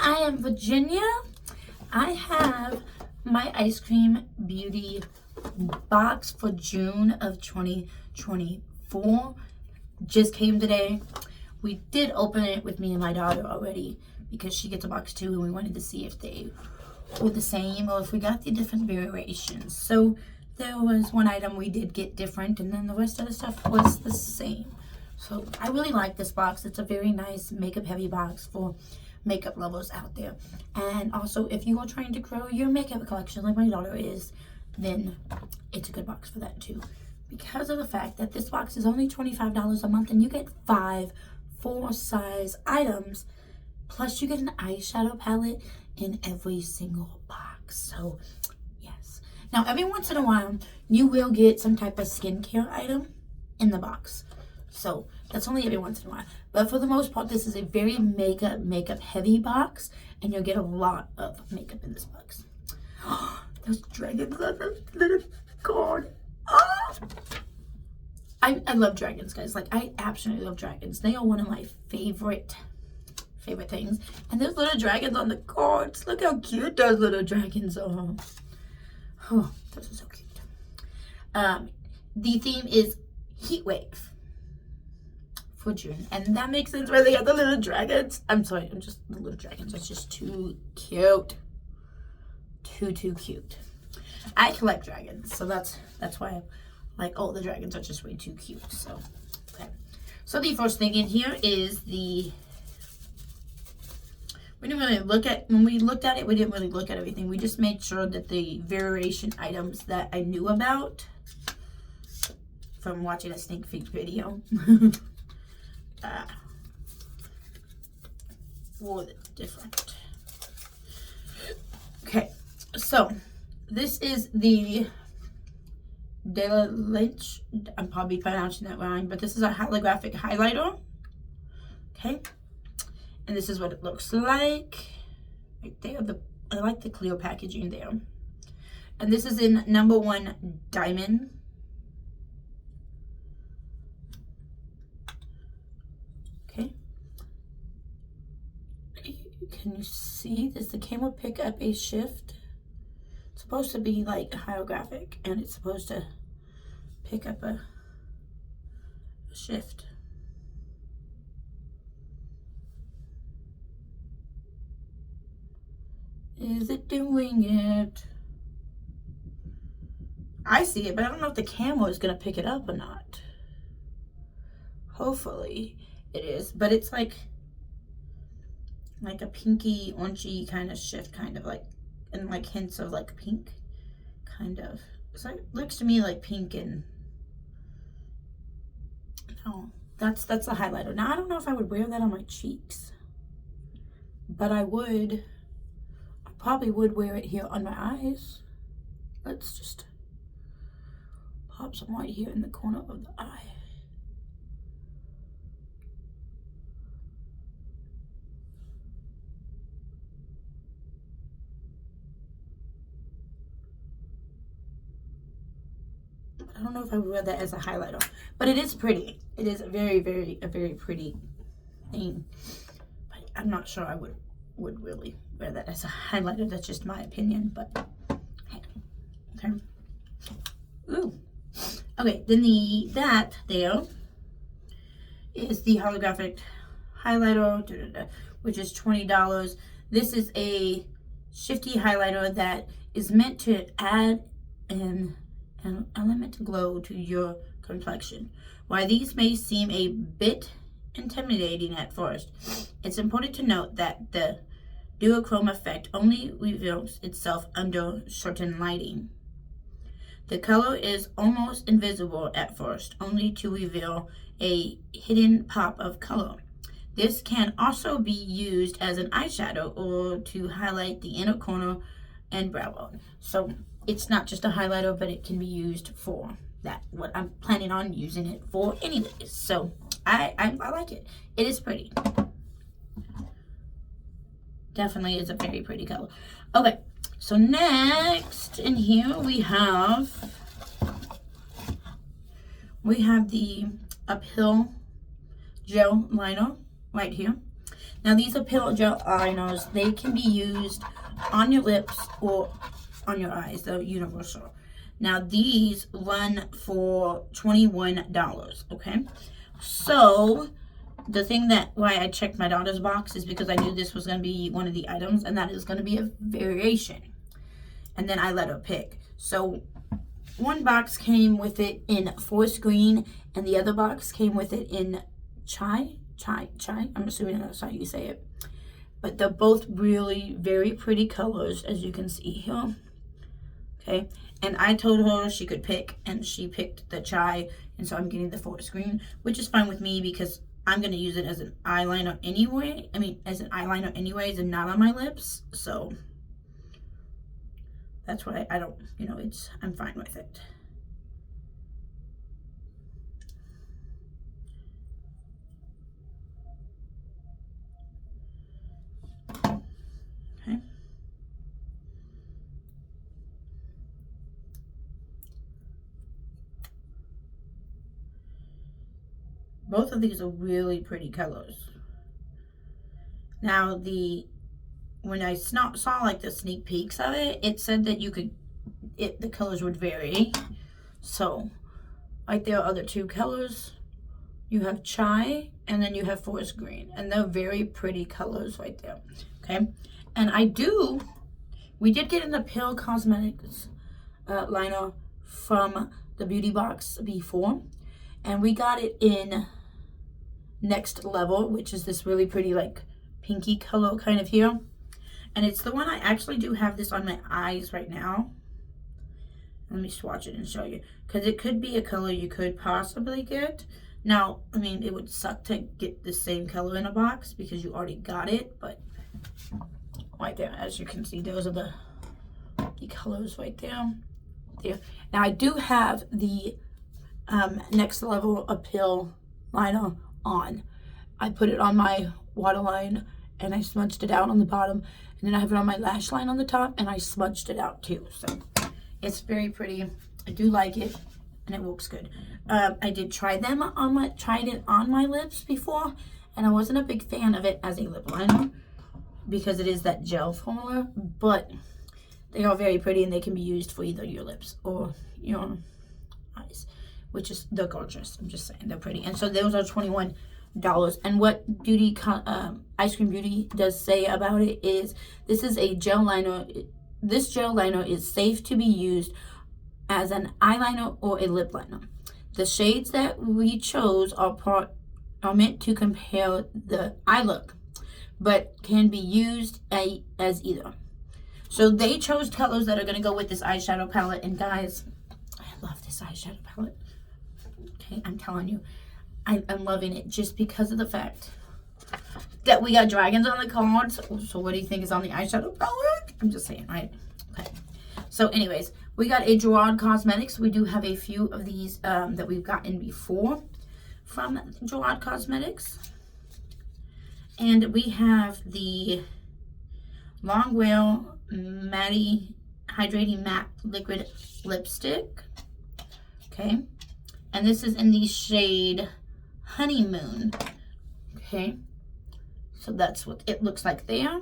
I am Virginia. I have my Ice Cream Beauty Box for June of 2024. Just came today. We did open it with me and my daughter already because she gets a box too, and we wanted to see if they were the same or if we got the different variations. So there was one item we did get different, and then the rest of the stuff was the same. So I really like this box. It's a very nice makeup heavy box for makeup lovers out there. And also, if you are trying to grow your makeup collection like my daughter is, then it's a good box for that too. Because of the fact that this box is only $25 a month and you get 5 4-size items, plus you get an eyeshadow palette in every single box. So yes. Now every once in a while you will get some type of skincare item in the box. So that's only every once in a while. But for the most part, this is a very makeup heavy box, and you'll get a lot of makeup in this box. Those dragons on the little card. Oh! I love dragons, guys. Like, I absolutely love dragons. They are one of my favorite things. And there's little dragons on the cards. Look how cute those little dragons are. Oh, those are so cute. The theme is Heat Wave for June, and that makes sense where they got the little dragons. I'm sorry, the little dragons are just too cute. Too cute. I collect dragons, so that's why I'm like, oh, the dragons are just way too cute. So okay. So the first thing in here is we didn't really look at, when we looked at it, we didn't really look at everything. We just made sure that the variation items that I knew about from watching a sneak peek video were different. Okay, so this is the De La Lynch. I'm probably pronouncing that wrong, but this is a holographic highlighter. Okay, and this is what it looks like right there. I like the clear packaging there. And this is in number 1 diamond. Okay, can you see? Does the camera pick up a shift? It's supposed to be like holographic, and it's supposed to pick up a shift. Is it doing it? I see it, but I don't know if the camera is going to pick it up or not. Hopefully it is, but it's like a pinky, orangey kind of shift, kind of like, and like hints of like pink, kind of. It's like, looks to me like pink and, no, that's a highlighter. Now I don't know if I would wear that on my cheeks, but I probably would wear it here on my eyes. Let's just pop some right here in the corner of the eye. I don't know if I would wear that as a highlighter, but it is pretty. It is a very pretty thing. But I'm not sure I would really wear that as a highlighter. That's just my opinion, but hey. Okay. Ooh. Okay, then that there is the holographic highlighter, which is $20. This is a shifty highlighter that is meant to add an element glow to your complexion. While these may seem a bit intimidating at first, it's important to note that the duochrome effect only reveals itself under certain lighting. The color is almost invisible at first, only to reveal a hidden pop of color. This can also be used as an eyeshadow or to highlight the inner corner and brow bone. So it's not just a highlighter, but it can be used for that, what I'm planning on using it for anyways. So I like it. It is pretty. Definitely is a very pretty color. Okay, so next in here we have the Uphill Gel Liner right here. Now these are pill gel eyeliners. They can be used on your lips or on your eyes. They're universal. Now these run for $21, okay? So the thing that why I checked my daughter's box is because I knew this was going to be one of the items, and that is going to be a variation. And then I let her pick. So one box came with it in forest green, and the other box came with it in chai. I'm assuming that's how you say it. But they're both really very pretty colors, as you can see here. Okay, and I told her she could pick, and she picked the chai, and so I'm getting the forest green, which is fine with me because I'm going to use it as an eyeliner anyway. As an eyeliner anyways, and not on my lips. So that's why I don't, I'm fine with it. Okay. Both of these are really pretty colors. Now when I saw like the sneak peeks of it, it said that the colors would vary. So like there are other two colors. You have chai and then you have forest green, and they're very pretty colors right there. Okay, and we did get in the Pill Cosmetics liner from the beauty box before, and we got it in Next Level, which is this really pretty like pinky color kind of here, and it's the one I actually do have this on my eyes right now. Let me swatch it and show you, because it could be a color you could possibly get. Now, it would suck to get the same color in a box because you already got it, but right there, as you can see, those are the colors right there. Now, I do have the Next Level Appeal liner on. I put it on my waterline, and I smudged it out on the bottom, and then I have it on my lash line on the top, and I smudged it out too. So it's very pretty. I do like it, and it looks good. I did try tried it on my lips before, and I wasn't a big fan of it as a lip liner because it is that gel formula, but they are very pretty, and they can be used for either your lips or your eyes, they're gorgeous. I'm just saying, they're pretty. And so those are $21. And what Ice Cream Beauty does say about it is this is a gel liner. This gel liner is safe to be used as an eyeliner or a lip liner. The shades that we chose are meant to compare the eye look, but can be used as either. So they chose colors that are going to go with this eyeshadow palette. And guys, I love this eyeshadow palette. Okay, I'm telling you, I'm loving it just because of the fact that we got dragons on the cards. So what do you think is on the eyeshadow palette? I'm just saying, right? Okay. So anyways, we got a Gerard Cosmetics. We do have a few of these that we've gotten before from Gerard Cosmetics. And we have the Longwear Matte Hydrating Matte Liquid Lipstick. Okay. And this is in the shade Honeymoon. Okay. So that's what it looks like there.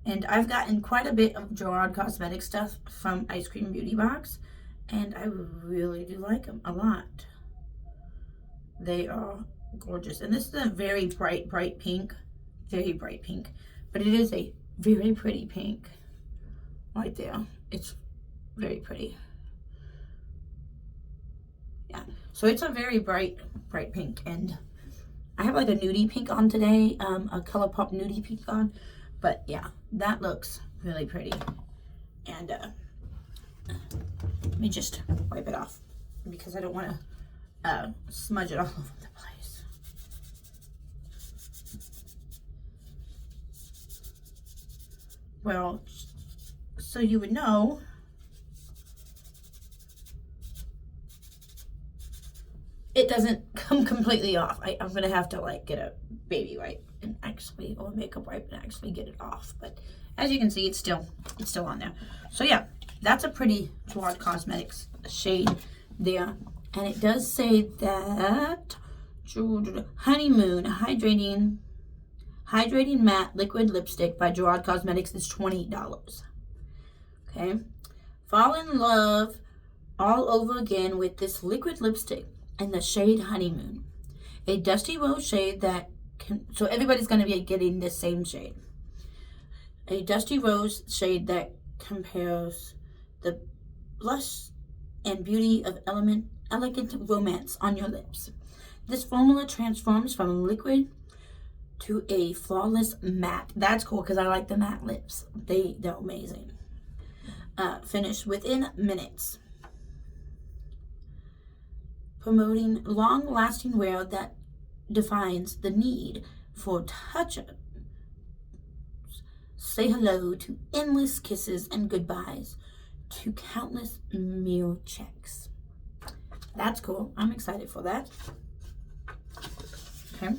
And I've gotten quite a bit of Gerard Cosmetics stuff from Ice Cream Beauty Box, and I really do like them a lot. They are gorgeous. And this is a very bright pink. Very bright pink. But it is a very pretty pink. Right there. It's very pretty. Yeah. So it's a very bright pink. And I have like a nudie pink on today. A ColourPop nudie pink on. But yeah, that looks really pretty. And let me just wipe it off because I don't want to smudge it all over the place. Well, so you would know, it doesn't come completely off. I'm going to have to like get a baby wipe and actually, or makeup wipe and actually get it off. But as you can see, it's still on there. So yeah, that's a pretty Gerard Cosmetics shade there. And it does say that Honeymoon Hydrating Matte Liquid Lipstick by Gerard Cosmetics is $20. Okay. Fall in love all over again with this liquid lipstick in the shade Honeymoon. A dusty rose shade that can, so everybody's going to be getting the same shade. A dusty rose shade that compares the blush and beauty of elegant romance on your lips. This formula transforms from liquid to a flawless matte. That's cool because I like the matte lips. They're amazing. Finish within minutes. Promoting long-lasting wear that defines the need for touch-up. Say hello to endless kisses and goodbyes to countless mirror checks. That's cool. I'm excited for that. Okay.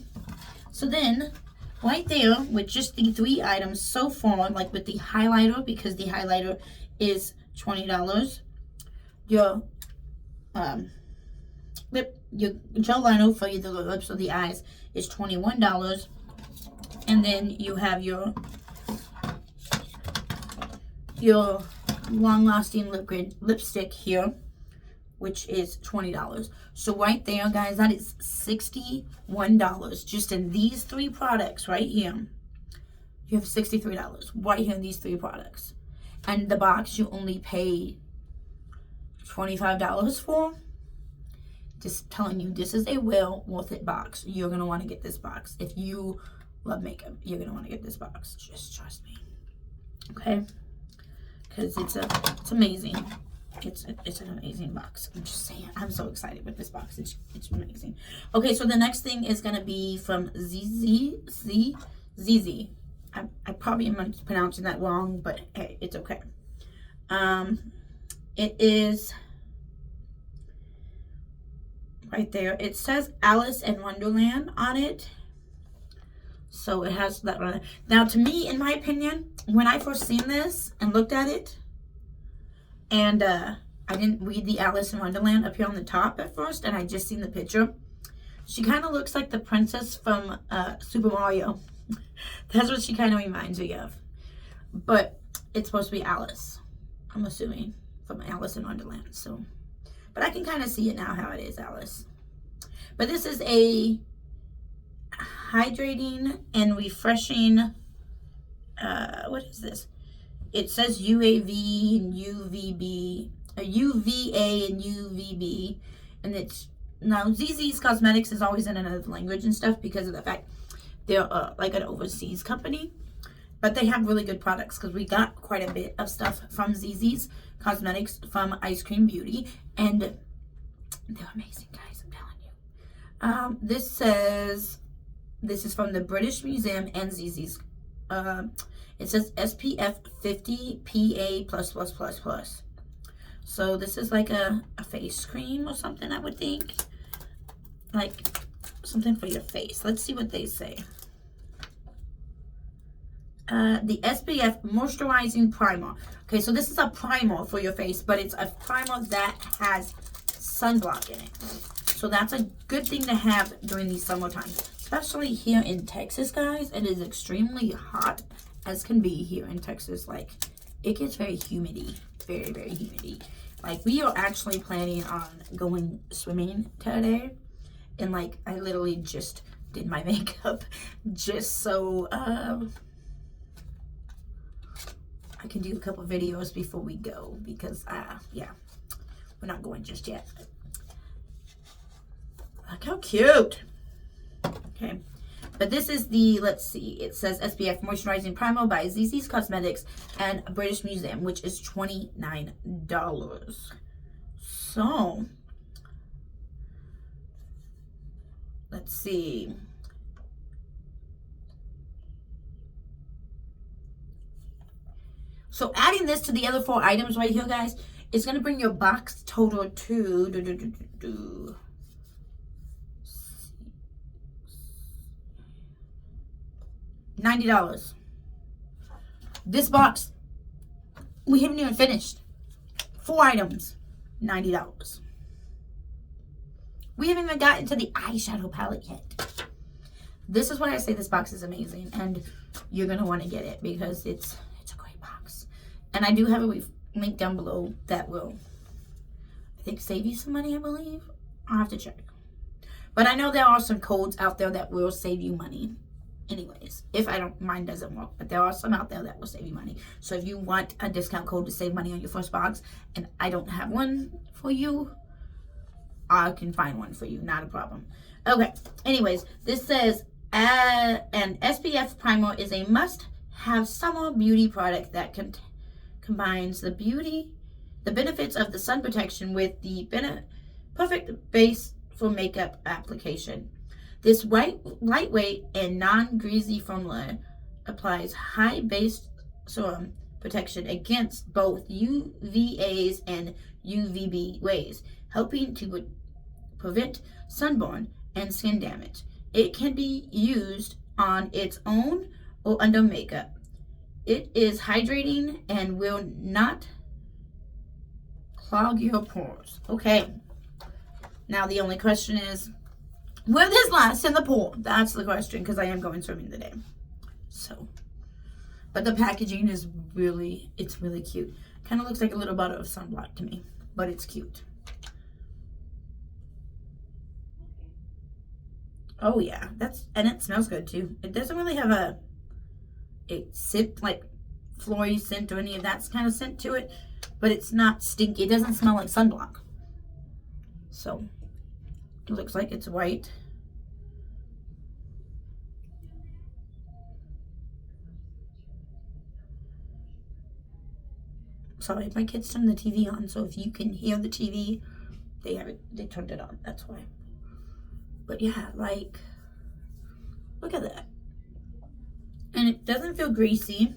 So then, right there, with just the 3 items so far, like with the highlighter, because the highlighter is $20. Your your gel liner for either the lips or the eyes is $21. And then you have your long-lasting liquid lipstick here, which is $20. So right there, guys, that is $61 just in these 3 products right here. You have $63 right here in these 3 products. And the box you only pay $25 for. Just telling you, this is a well worth it box. You're going to want to get this box. If you love makeup, you're going to want to get this box. Just trust me. Okay? Because it's amazing. It's an amazing box. I'm just saying. I'm so excited with this box. It's amazing. Okay, so the next thing is going to be from ZZ. I probably am pronouncing that wrong, but hey, it's okay. It is right there. It says Alice in Wonderland on it. So it has that one. Now, to me, in my opinion, when I first seen this and looked at it, and I didn't read the Alice in Wonderland up here on the top at first, and I just seen the picture. She kind of looks like the princess from Super Mario. That's what she kind of reminds me of. But it's supposed to be Alice, I'm assuming, from Alice in Wonderland. So, but I can kind of see it now how it is Alice. But this is a hydrating and refreshing, what is this? It says UAV and UVB, UVA and UVB, and it's, now ZZ's Cosmetics is always in another language and stuff because of the fact they're like an overseas company, but they have really good products because we got quite a bit of stuff from ZZ's Cosmetics from Eyecream Beauty, and they're amazing, guys, I'm telling you. This says, this is from the British Museum and ZZ's. It says SPF 50 PA++++. So this is like a face cream or something, I would think. Like something for your face. Let's see what they say. The SPF Moisturizing Primer. Okay, so this is a primer for your face, but it's a primer that has sunblock in it. So that's a good thing to have during the summertime. Especially here in Texas, guys. It is extremely hot as can be here in Texas. Like, it gets very humidy. Very, very humidy. Like, we are actually planning on going swimming today. And, like, I literally just did my makeup just so I can do a couple videos before we go. Because, yeah, we're not going just yet. Look how cute. Okay. But this is the, let's see, it says SPF Moisturizing Primer by ZZ's Cosmetics and British Museum, which is $29. So, let's see. So, adding this to the other 4 items right here, guys, is going to bring your box total to $90. This box, we haven't even finished. 4 items, $90. We haven't even gotten to the eyeshadow palette yet. This is why I say this box is amazing, and you're going to want to get it because it's a great box. And I do have a link down below that will, I think, save you some money, I believe. I'll have to check. But I know there are some codes out there that will save you money. Anyways, if mine doesn't work, but there are some out there that will save you money. So if you want a discount code to save money on your first box, and I don't have one for you, I can find one for you, not a problem. Okay, anyways, this says an SPF primer is a must-have summer beauty product that combines the benefits of the sun protection with the perfect base for makeup application. This lightweight and non-greasy formula applies high base serum protection against both UVAs and UVB rays, helping to prevent sunburn and skin damage. It can be used on its own or under makeup. It is hydrating and will not clog your pores. Okay. Now the only question is, will this last in the pool? That's the question, because I am going swimming today. So, but the packaging is it's really cute. Kind of looks like a little bottle of sunblock to me, but it's cute. Oh yeah, and it smells good too. It doesn't really have a scent, like floral scent or any of that kind of scent to it, but it's not stinky. It doesn't smell like sunblock. So, it looks like it's white. Sorry, my kids turned the TV on, so if you can hear the TV, they turned it on, that's why. But yeah, like, look at that. And it doesn't feel greasy.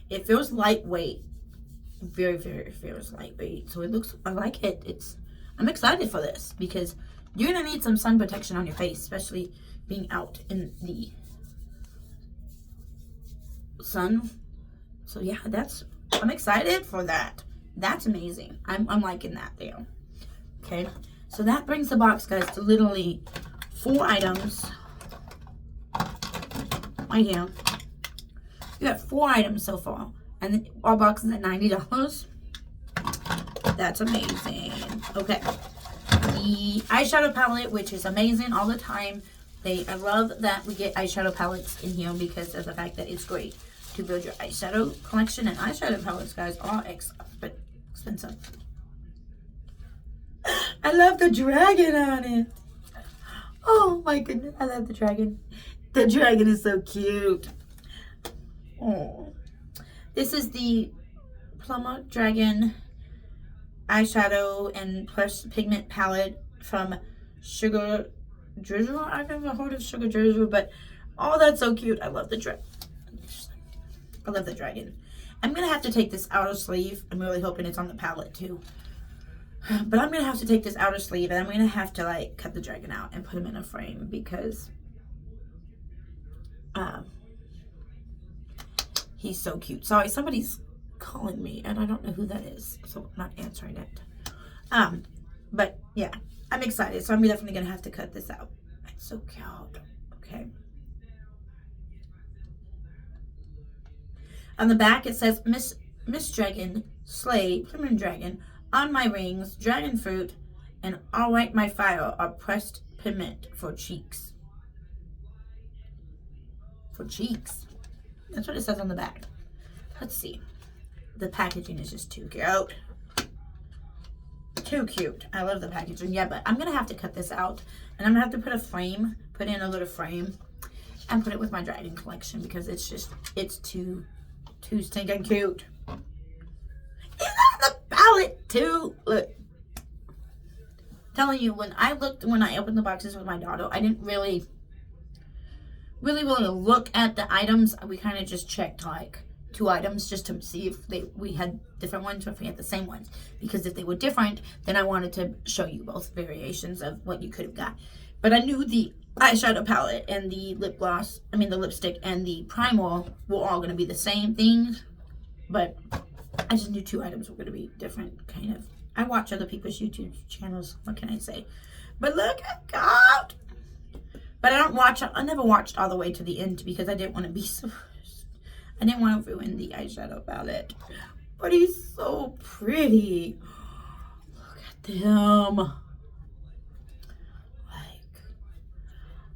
It feels lightweight. Very, very feels lightweight. So it looks, I like it. I'm excited for this because you're going to need some sun protection on your face, especially being out in the sun. So yeah, I'm excited for that. That's amazing. I'm liking that there. Okay, so that brings the box, guys, to literally 4 items. Right here. You got 4 items so far. And our box is at $90. That's amazing. Okay. The eyeshadow palette, which is amazing all the time. I love that we get eyeshadow palettes in here because of the fact that it's great to build your eyeshadow collection. And eyeshadow palettes, guys, are expensive. I love the dragon on it. Oh my goodness, I love the dragon. The dragon is so cute. Oh. This is the Plumber Dragon eyeshadow and plus pigment palette from Sugar Drizzle. I've never heard of Sugar Drizzle, but oh, that's so cute. I love the dragon. I love the dragon. I'm gonna have to take this outer sleeve. I'm really hoping it's on the palette too. But I'm gonna have to take this outer sleeve and I'm gonna have to like cut the dragon out and put him in a frame because he's so cute. Sorry, somebody's calling me and I don't know who that is, so I'm not answering it. But yeah, I'm excited, so I'm definitely gonna have to cut this out. It's so cute. Okay. On the back it says Miss Dragon, Slay, Plumber Dragon, on my rings, dragon fruit, and I'll light my fire are pressed pigment for cheeks. For cheeks. That's what it says on the back. Let's see. The packaging is just too cute. Too cute. I love the packaging. Yeah, but I'm going to have to cut this out. And I'm going to have to put in a little frame. And put it with my dragon collection. Because it's too stinking cute. It's on the palette too. Look. Telling you, when I opened the boxes with my daughter, I didn't really look at the items. We kind of just checked like 2 items just to see if we had different ones or if we had the same ones. Because if they were different, then I wanted to show you both variations of what you could have got. But I knew the eyeshadow palette and the the lipstick and the primer were all going to be the same things. But I just knew 2 items were going to be different, kind of. I watch other people's YouTube channels. What can I say? But look at God. But I never watched all the way to the end because I didn't want to be so, I didn't want to ruin the eyeshadow palette. But he's so pretty. Look at them. Like,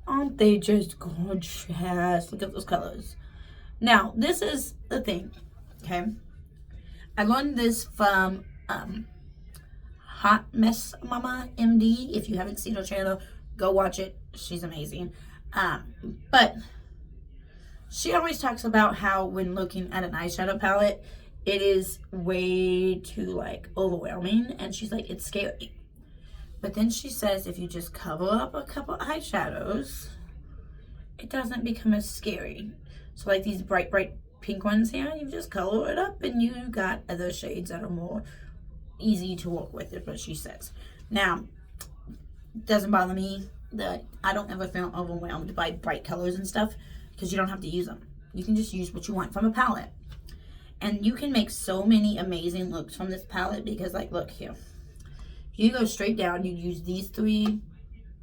aren't they just gorgeous? Look at those colors. Now, this is the thing, okay? I learned this from Hot Mess Mama MD. If you haven't seen her channel, go watch it. She's amazing. But she always talks about how when looking at an eyeshadow palette, it is way too like overwhelming, and she's like, it's scary. But then she says if you just cover up a couple eyeshadows, it doesn't become as scary. So like these bright pink ones here, you just color it up and you got other shades that are more easy to work with, is what she says. Now, it doesn't bother me that I don't ever feel overwhelmed by bright colors and stuff, because you don't have to use them. You can just use what you want from a palette. And you can make so many amazing looks from this palette, because like, look here. If you go straight down, you use these three,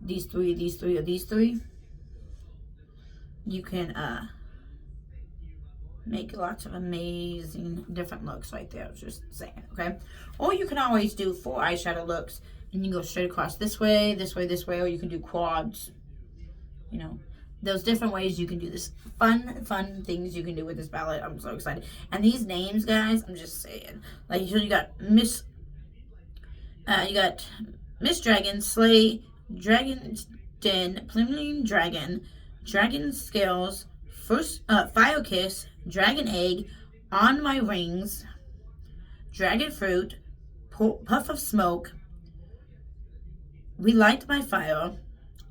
these three, these three, or these three. You can make lots of amazing different looks right there. I was just saying, okay? Or you can always do 4 eyeshadow looks, and you go straight across this way, this way, this way, or you can do quads. You know, those different ways you can do this. Fun things you can do with this palette. I'm so excited. And these names, guys, I'm just saying. Like, here you got Miss Dragon, Slay, Dragon's Den, Pluming Dragon, Dragon Scales, Fire Kiss, Dragon Egg, On My Rings, Dragon Fruit, Puff of Smoke, Relight My Fire,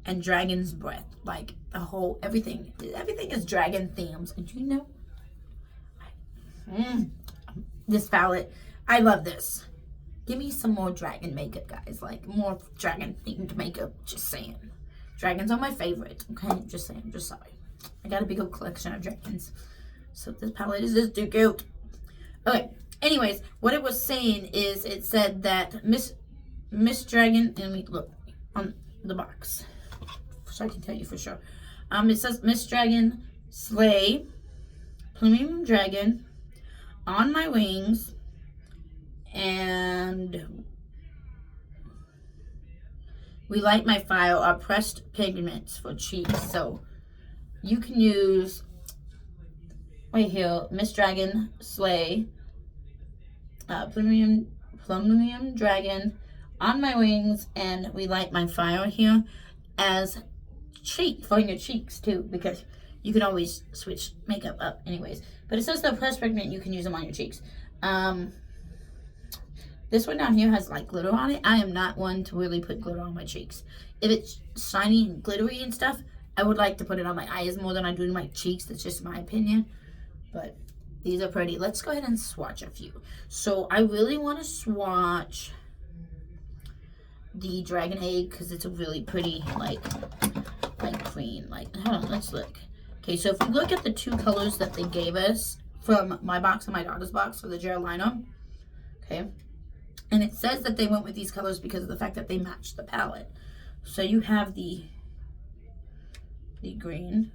and Dragon's Breath. Like, the whole, everything is dragon themes. And you know, this palette, I love this. Give me some more dragon makeup, guys. Like, more dragon themed makeup. Just saying. Dragons are my favorite. Okay, just saying. Just sorry. I got a big old collection of dragons. So this palette is just too cute. Okay. Anyways, what it was saying is it said that Miss Dragon, and we look on the box, so I can tell you for sure. It says Miss Dragon, Slay, Pluming Dragon, On My Wings, and Relight My Fire are pressed pigments for cheeks. So you can use right here, Miss Dragon, Slay, Pluming Dragon, On My Wings, and Relight My Fire here as cheek for your cheeks too, because you can always switch makeup up anyways. But it says the pressed pigment, you can use them on your cheeks. This one down here has like glitter on it. I am not one to really put glitter on my cheeks. If it's shiny and glittery and stuff, I would like to put it on my eyes more than I do my cheeks. That's just my opinion. But these are pretty. Let's go ahead and swatch a few. So I really want to swatch the Dragon Egg because it's a really pretty like green. Like, hold on, let's look. Okay, so if you look at the 2 colors that they gave us from my box and my daughter's box for the gel liner, okay, and it says that they went with these colors because of the fact that they match the palette. So you have the green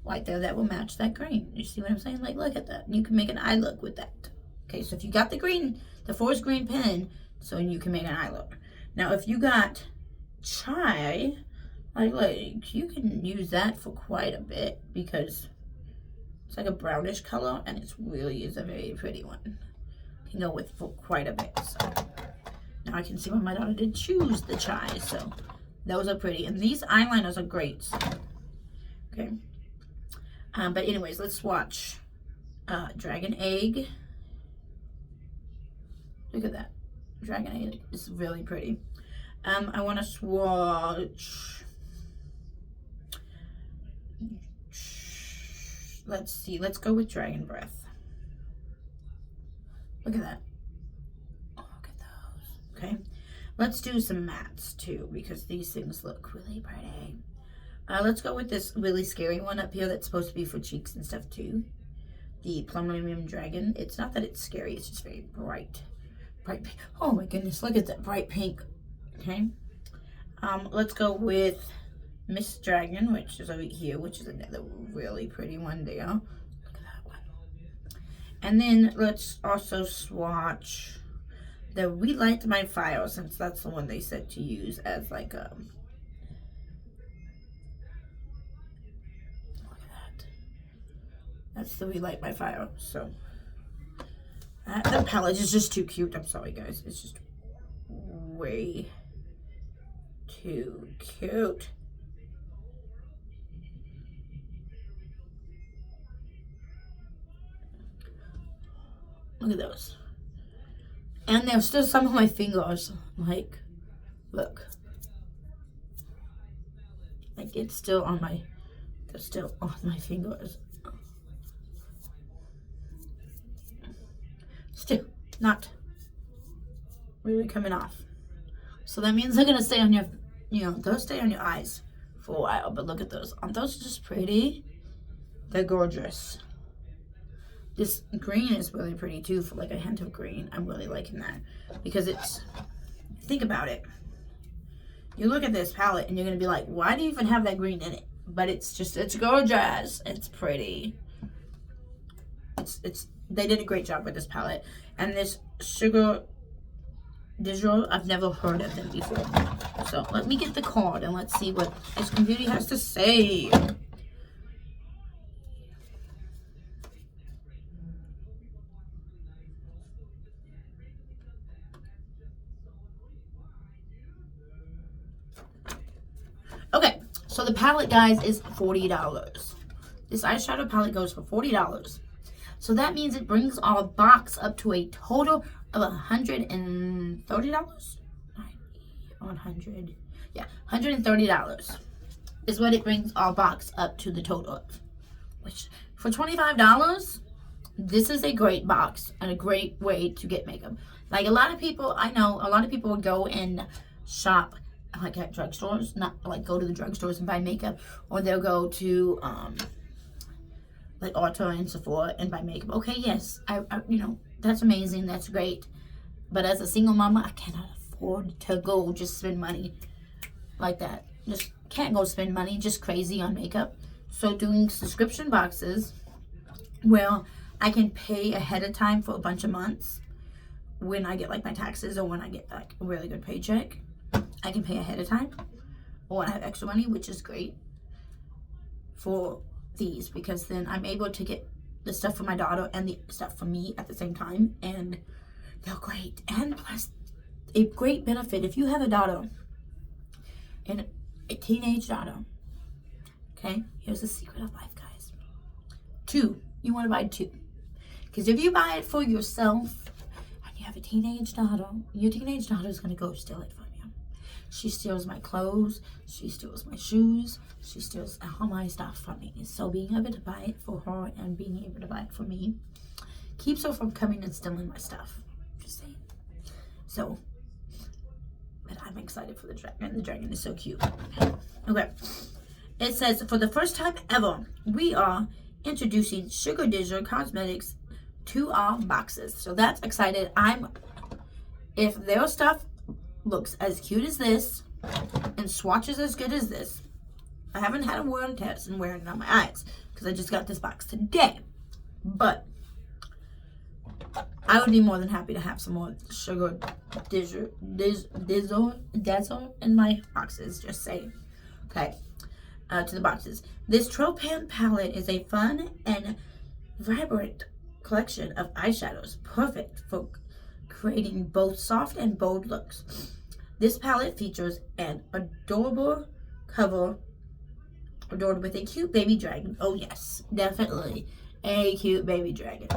right there that will match that green. You see what I'm saying? Like, look at that. You can make an eye look with that. Okay, so if you got the green, the forest green pen, so you can make an eye look. Now, if you got chai, like you can use that for quite a bit because it's like a brownish color and it really is a very pretty one. You can go with for quite a bit. So now I can see why my daughter did choose the chai. So those are pretty, and these eyeliners are great. So, okay. But anyways, let's swatch Dragon Egg. Look at that. Dragon Egg is really pretty. I want to swatch. Let's see. Let's go with Dragon Breath. Look at that. Oh, look at those. Okay. Let's do some mattes too because these things look really pretty. Let's go with this really scary one up here that's supposed to be for cheeks and stuff too. The Pluming Dragon. It's not that it's scary. It's just very bright. Bright pink. Oh my goodness. Look at that bright pink. Okay. Let's go with Miss Dragon, which is over here, which is another really pretty one there. Look at that one. And then let's also swatch the Relight My Fire, since that's the one they said to use as like a... Look at that. That's the Relight My Fire. So the palette is just too cute. I'm sorry, guys. It's just way too cute. Look at those. And there's still some of my fingers. Like, look. Like, it's still on my... They're still on my fingers. Still not really coming off. So that means they're going to stay on your... You know, they'll stay on your eyes for a while. But look at those. Aren't those just pretty? They're gorgeous. This green is really pretty too, for like a hint of green. I'm really liking that because it's, think about it. You look at this palette and you're going to be like, why do you even have that green in it? But it's just, it's gorgeous. It's pretty. They did a great job with this palette. And this Sugar Digital, I've never heard of them before. So let me get the card and let's see what Eyecream Beauty has to say. Okay, so the palette, guys, is $40. This eyeshadow palette goes for $40. So that means it brings our box up to a total of $130. 100, yeah, $130 is what it brings our box up to the total of. Which, for $25, this is a great box and a great way to get makeup. Like, a lot of people, I know, a lot of people would go and shop like at drugstores, not like go to the drugstores and buy makeup, or they'll go to like Ulta and Sephora and buy makeup. Okay, yes, I you know, that's amazing, that's great, but as a single mama, I cannot afford to go just spend money like that. Just can't go spend money just crazy on makeup. So doing subscription boxes, well, I can pay ahead of time for a bunch of months when I get like my taxes, or when I get like a really good paycheck. I can pay ahead of time, or when I have extra money, which is great for these, because then I'm able to get the stuff for my daughter and the stuff for me at the same time, and they're great. And plus, a great benefit if you have a daughter, and a teenage daughter. Okay, here's the secret of life, guys. You want to buy two, because if you buy it for yourself and you have a teenage daughter, your teenage daughter is going to go steal it from you. She steals my clothes, she steals my shoes, she steals all my stuff from me. So being able to buy it for her and being able to buy it for me keeps her from coming and stealing my stuff. Just saying. So, but I'm excited for the dragon. The dragon is so cute. Okay. It says, for the first time ever, we are introducing Sugar Digital Cosmetics to our boxes. So that's excited. If their stuff looks as cute as this and swatches as good as this, I haven't had a wear test and wearing it on my eyes because I just got this box today, but I would be more than happy to have some more Sugar Digital in my boxes, just saying. Okay, to the boxes. This Tropan palette is a fun and vibrant collection of eyeshadows, perfect for creating both soft and bold looks. This palette features an adorable cover adorned with a cute baby dragon. Oh yes, definitely a cute baby dragon.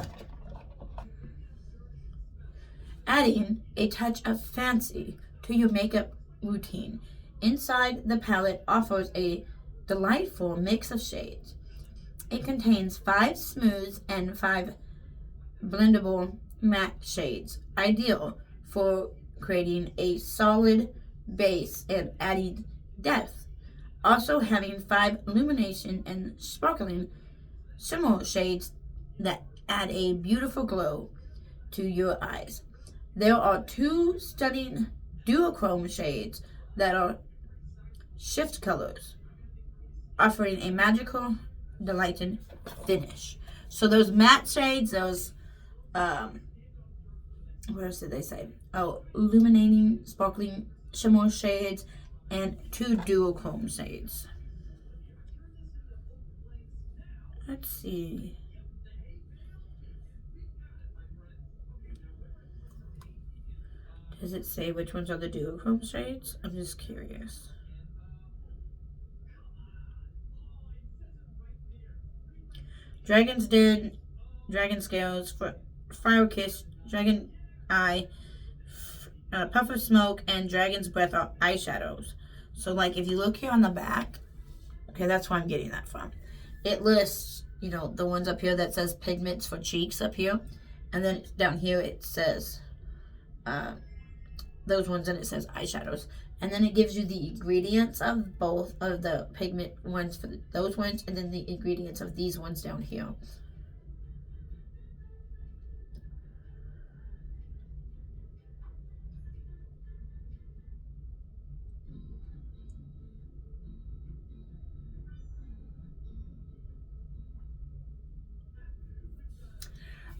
Adding a touch of fancy to your makeup routine. Inside the palette offers a delightful mix of shades. It contains 5 smooth and 5 blendable matte shades, ideal for creating a solid base and adding depth. Also having 5 illumination and sparkling shimmer shades that add a beautiful glow to your eyes. There are 2 stunning duochrome shades that are Shift colors, offering a magical, delighting finish. So those matte shades, those, what else did they say? Oh, illuminating, sparkling shimmer shades, and 2 duochrome shades. Let's see. Does it say which ones are the duochrome shades? I'm just curious. Dragon's Den, Dragon Scales, Fire Kiss, Dragon Eye, Puff of Smoke, and Dragon's Breath are eyeshadows. So, like, if you look here on the back, okay, that's where I'm getting that from. It lists, you know, the ones up here that says pigments for cheeks up here. And then down here it says those ones, and it says eyeshadows. And then it gives you the ingredients of both of the pigment ones for those ones, and then the ingredients of these ones down here.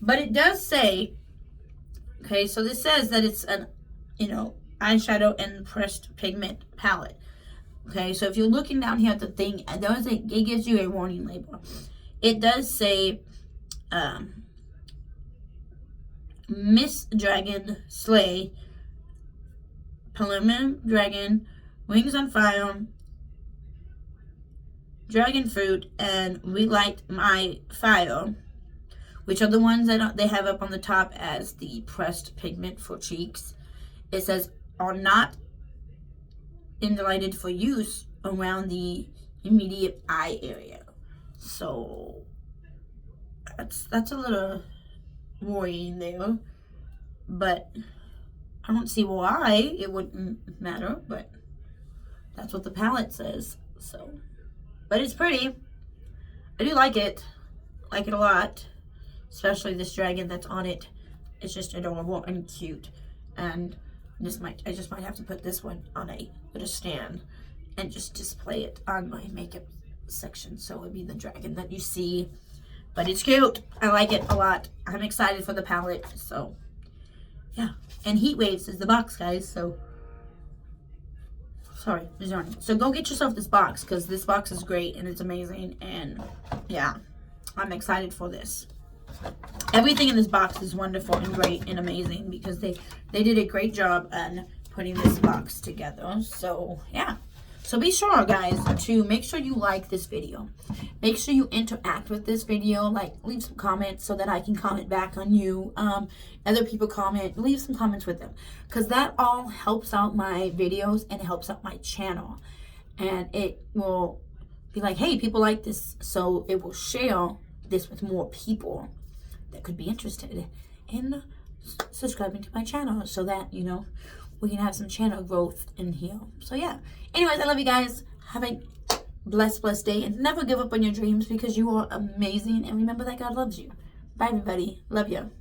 But it does say, okay, so this says that it's an, you know, eyeshadow and pressed pigment palette. Okay, so if you're looking down here at the thing, it gives you a warning label. It does say Miss Dragon, Slay, Paloma Dragon, Wings on Fire, Dragon Fruit, and Relight My Fire, which are the ones that they have up on the top as the pressed pigment for cheeks. It says, are not indicated for use around the immediate eye area. So that's a little worrying there, but I don't see why it wouldn't matter, but that's what the palette says. So, but it's pretty. I do like it a lot, especially this dragon that's on it. It's just adorable and cute. And I just might have to put this one on a little stand and just display it on my makeup section. So it would be the dragon that you see. But it's cute. I like it a lot. I'm excited for the palette. So yeah. And Heat Waves is the box, guys. So sorry, so go get yourself this box, because this box is great and it's amazing. And yeah, I'm excited for this. Everything in this box is wonderful and great and amazing, because they did a great job on putting this box together. So yeah, so be sure, guys, to make sure you like this video. Make sure you interact with this video, like leave some comments so that I can comment back on you. Other people comment, leave some comments with them, because that all helps out my videos and helps out my channel, and it will be like, hey, people like this, so it will share this with more people that could be interested in subscribing to my channel, so that, you know, we can have some channel growth in here. So yeah, anyways, I love you guys. Have a blessed day, and never give up on your dreams, because you are amazing, and remember that God loves you. Bye everybody, love you.